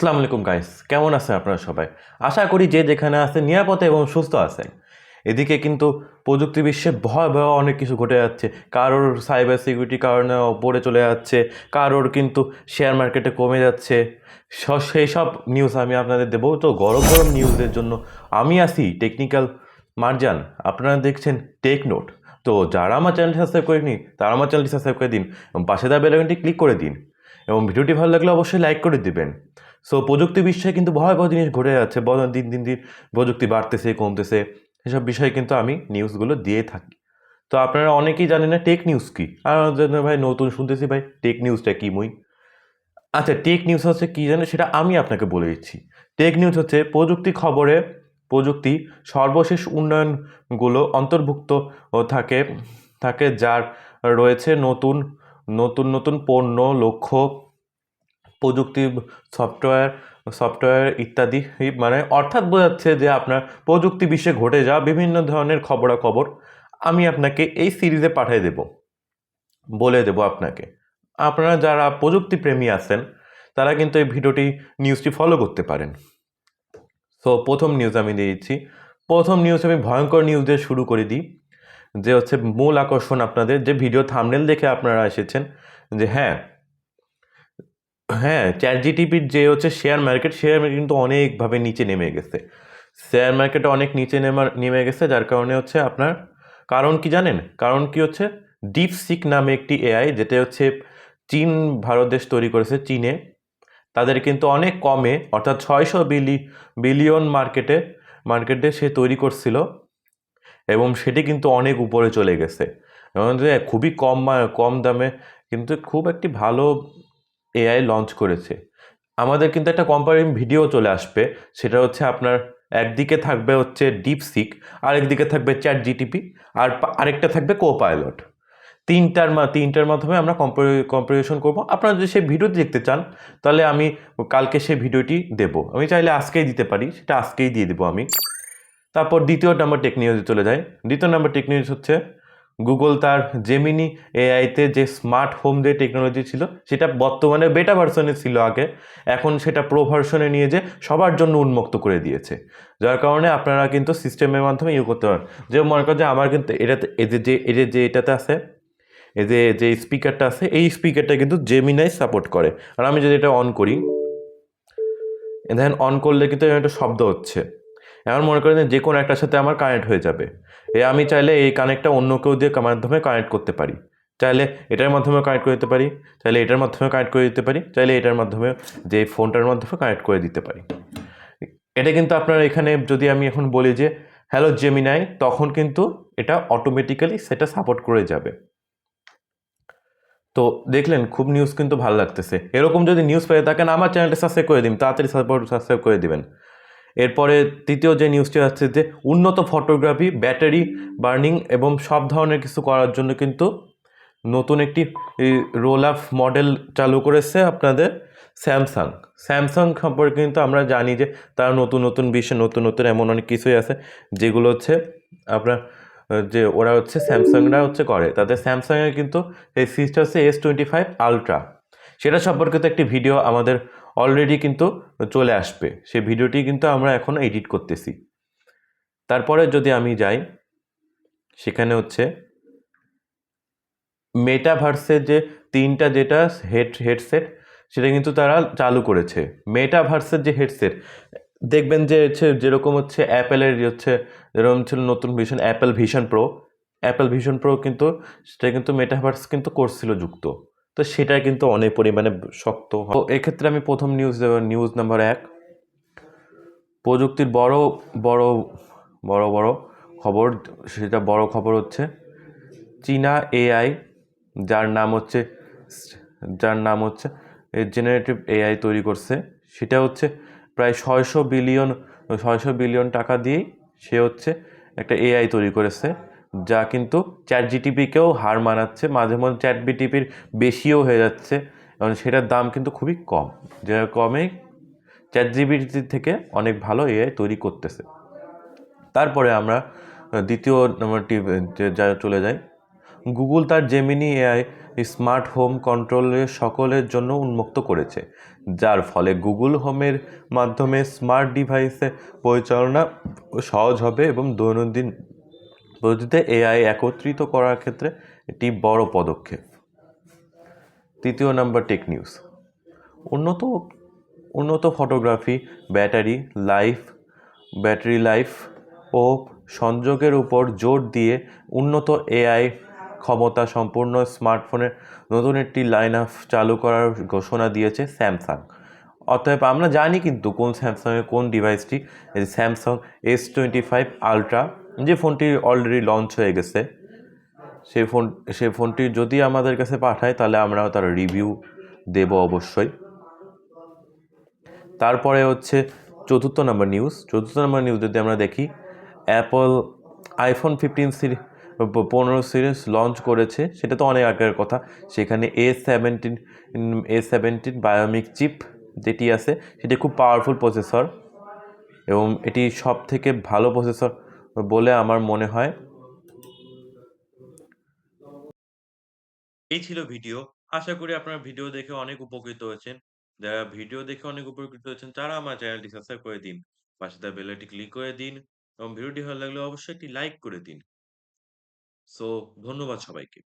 আসসালামু আলাইকুম গাইস, কেমন আছেন আপনারা সবাই? আশা করি যে যেখানে আছেন নিরাপদে এবং সুস্থ আছেন। এদিকে কিন্তু প্রযুক্তি বিশ্বে ভয়াবহ অনেক কিছু ঘটে যাচ্ছে। কারোর সাইবার সিকিউরিটি কারণে ওপরে চলে যাচ্ছে, কারোর কিন্তু শেয়ার মার্কেটে কমে যাচ্ছে। সেই সব নিউজ আমি আপনাদের দেবো। তো গরম গরম নিউজের জন্য আমি আছি টেকনিক্যাল মার্জান। আপনারা দেখছেন টেক নোট। তো যারা আমার চ্যানেলটি সাবস্ক্রাইব করেনি তারা আমার চ্যানেলটি সাবস্ক্রাইব করে দিন এবং পাশে দেওয়া বেল আইকনটি ক্লিক করে দিন এবং ভিডিওটি ভালো লাগলে অবশ্যই লাইক করে দিবেন। সো প্রযুক্তি বিশ্বে কিন্তু ভয়াবহ জিনিস ঘটে যাচ্ছে, দিন দিন দিন প্রযুক্তি বাড়তেছে কমতেছে, এসব বিষয়ে কিন্তু আমি নিউজগুলো দিয়ে থাকি। তো আপনারা অনেকেই জানেন না টেক নিউজ কি, আর ভাই নতুন শুনতেছি ভাই টেক নিউজটা কি মুই। আচ্ছা, টেক নিউজ হচ্ছে কি জানেন, সেটা আমি আপনাকে বলে দিচ্ছি। টেক নিউজ হচ্ছে প্রযুক্তি সর্বশেষ উন্নয়নগুলো অন্তর্ভুক্ত থাকে থাকে যার রয়েছে নতুন নতুন নতুন পণ্য, লক্ষ্য, প্রযুক্তি, সফটওয়্যার সফটওয়্যার ইত্যাদি। মানে অর্থাৎ বোঝাচ্ছে যে আপনার প্রযুক্তি বিশ্বে ঘটে যাওয়া বিভিন্ন ধরনের খবরাখবর আমি আপনাকে এই সিরিজে পাঠিয়ে বলে দেব আপনাকে। আপনারা যারা প্রযুক্তি প্রেমী আছেন তারা কিন্তু এই নিউজটি ফলো করতে পারেন। সো প্রথম নিউজ আমি দিয়েছি। প্রথম নিউজ আমি ভয়ঙ্কর নিউজ দিয়ে শুরু করে দিই, যে হচ্ছে মূল আকর্ষণ আপনাদের যে ভিডিও থাম্বনেল দেখে আপনারা এসেছেন, যে হ্যাঁ হ্যাঁ চ্যাট জিটিপির যে হচ্ছে শেয়ার মার্কেট কিন্তু অনেকভাবে নিচে নেমে গেছে। শেয়ার মার্কেটে অনেক নিচে নেমে গেছে, যার কারণে হচ্ছে আপনার কারণ কি জানেন? কারণ কি হচ্ছে, ডিপসিক নামে একটি এআই, যেটা হচ্ছে চীন ভারত দেশ তৈরি করেছে চীনে। তাদের কিন্তু অনেক কমে, অর্থাৎ 600 বিলিয়ন মার্কেটে সে তৈরি করছিল এবং সেটি কিন্তু অনেক উপরে চলে গেছে। এবং যে খুবই কম দামে কিন্তু খুব একটি ভালো এআই লঞ্চ করেছে। আমাদের কিন্তু একটা কম্পারিং ভিডিও চলে আসবে, সেটা হচ্ছে আপনার একদিকে থাকবে হচ্ছে ডিপসিক, আরেকদিকে থাকবে চ্যাট জিটিপি, আর আরেকটা থাকবে কোপাইলট। তিনটার মাধ্যমে আমরা কম্পারিজন করব। আপনারা যদি সেই ভিডিও দেখতে চান তাহলে আমি কালকে সেই ভিডিওটি দেব। আমি চাইলে আজকেই দিতে পারি, সেটা আজকেই দিয়ে দেবো আমি। তারপর দ্বিতীয় নাম্বার টেক নিউজে চলে যায়। দ্বিতীয় নাম্বার টেক নিউজ হচ্ছে গুগল তার জেমিনি এআইতে যে স্মার্ট হোম যে টেকনোলজি ছিল সেটা বর্তমানে বেটা ভার্সনে ছিল আগে, এখন সেটা প্রো ভার্সনে নিয়ে যে সবার জন্য উন্মুক্ত করে দিয়েছে। যার কারণে আপনারা কিন্তু সিস্টেমের মাধ্যমে করতে পারেন। যে মনে করেন যে আমার কিন্তু এটাতে যে এটাতে আছে, যে স্পিকারটা আছে, এই স্পিকারটা কিন্তু জেমিনাই সাপোর্ট করে। আর আমি যদি এটা অন করি, দেন অন করলে কিন্তু একটা শব্দ হচ্ছে। এমন মনে করেন যে কোনো একটার সাথে আমার কানেক্ট হয়ে যাবে। আমি চাইলে এই কানেক্টটা অন্য কেউ দিয়ে মাধ্যমে কানেক্ট করতে পারি। চাইলে এটার মাধ্যমে কানেক্ট করে দিতে পারি, চাইলে এটার মাধ্যমে কানেক্ট করে দিতে পারি, চাইলে এটার মাধ্যমে যে ফোনটার মাধ্যমে কানেক্ট করে দিতে পারি। এটা কিন্তু আপনার এখানে যদি আমি এখন বলি যে হ্যালো জেমিনাই, তখন কিন্তু এটা অটোমেটিক্যালি সেটা সাপোর্ট করে যাবে। তো দেখলেন, খুব নিউজ কিন্তু ভালো লাগতেছে। এরকম যদি নিউজ পেয়ে থাকেন আমার চ্যানেলটা সাবস্ক্রাইব করে দিন, তাড়াতাড়ি সাবস্ক্রাইব করে দিবেন। এরপরে তৃতীয় যে নিউজটি হচ্ছে যে উন্নত ফটোগ্রাফি, ব্যাটারি বার্নিং এবং সব ধরনের কিছু করার জন্য কিন্তু নতুন একটি রোল আপ মডেল চালু করেছে আপনাদের স্যামসাং সম্পর্কে কিন্তু আমরা জানি যে তারা নতুন বিশ্বে নতুন এমন অনেক কিছুই আছে যেগুলো হচ্ছে আপনার যে ওরা হচ্ছে স্যামসাংরা হচ্ছে করে। তাদের স্যামসাংয়ের কিন্তু এই সিরিজটা হচ্ছে S25 আলট্রা। সেটা সম্পর্কিত একটি ভিডিও আমাদের অলরেডি কিন্তু চলে আসবে। সেই ভিডিওটি কিন্তু আমরা এখনও এডিট করতেছি। তারপরে যদি আমি যাই, সেখানে হচ্ছে মেটাভার্সের যে তিনটা যেটা হেডসেট সেটা কিন্তু তারা চালু করেছে। মেটাভার্সের যে হেডসেট দেখবেন যে হচ্ছে যেরকম হচ্ছে অ্যাপেলের যেরকম ছিল নতুন ভিশন অ্যাপেল ভিশন প্রো কিন্তু সেটা কিন্তু মেটাভার্স কিন্তু করছিল যুক্ত। তো সেটা কিন্তু অনেক পরিমাণে শক্ত। তো এক্ষেত্রে আমি প্রথম নিউজ নাম্বার 1, প্রযুক্তির বড় বড় বড় খবর। সেটা বড় খবর হচ্ছে চীনা এআই, যার নাম হচ্ছে জেনারেটিভ এআই তৈরি করছে। সেটা হচ্ছে প্রায় 600 বিলিয়ন টাকা দিয়েই সে হচ্ছে একটা এআই তৈরি করেছে, যা কিন্তু চ্যাট জিটিপিকেও হার মানাচ্ছে। মাঝে মধ্যে চ্যাট জিটিপির বেশিও হয়ে যাচ্ছে, এবং সেটার দাম কিন্তু খুবই কম, যে কমে চ্যাট জিপিটি থেকে অনেক ভালো এআই তৈরি করতেছে। তারপরে আমরা দ্বিতীয় নম্বরটি চলে যাই। গুগল তার জেমিনি এআই স্মার্ট হোম কন্ট্রোলের সকলের জন্য উন্মুক্ত করেছে, যার ফলে গুগল হোমের মাধ্যমে স্মার্ট ডিভাইসে পরিচালনা সহজ হবে এবং দৈনন্দিন পদ্ধতিতে এআই একত্রিত করার ক্ষেত্রে একটি বড় পদক্ষেপ। তৃতীয় নাম্বার টেক নিউজ। উন্নত উন্নত ফটোগ্রাফি, ব্যাটারি লাইফ ও সংযোগের উপর জোর দিয়ে উন্নত এআই ক্ষমতা সম্পূর্ণ স্মার্টফোনের নতুন একটি লাইন আপ চালু করার ঘোষণা দিয়েছে স্যামসাং। অতএব আমরা জানি কিন্তু কোন ডিভাইসটি, স্যামসাং S25 আলট্রা, যে ফোনটি অলরেডি লঞ্চ হয়ে গেছে। সেই ফোনটি যদি আমাদের কাছে পাঠায় তাহলে আমরাও তার রিভিউ দেব অবশ্যই। তারপরে হচ্ছে চতুর্থ নাম্বার নিউজ যদি আমরা দেখি, অ্যাপল আইফোন 15 সিরিজ লঞ্চ করেছে। সেটা তো অনেক আগের কথা। সেখানে A17 বায়োমিক চিপ যেটি আছে, সেটি খুব পাওয়ারফুল প্রসেসর এবং এটি সব থেকে ভালো প্রসেসর বলে আমার মনে হয়। এই ছিল ভিডিও। আশা করি আপনারা ভিডিও দেখে অনেক উপকৃত হয়েছেন। যারা ভিডিও দেখে অনেক উপকৃত হয়েছেন তারা আমার চ্যানেলটি সাবস্ক্রাইব করে দিন। পাশে থাকা বেল আইকনটি ক্লিক করে দিন এবং ভিডিওটি ভালো লাগলে অবশ্যই একটি লাইক করে দিন। ধন্যবাদ সবাইকে।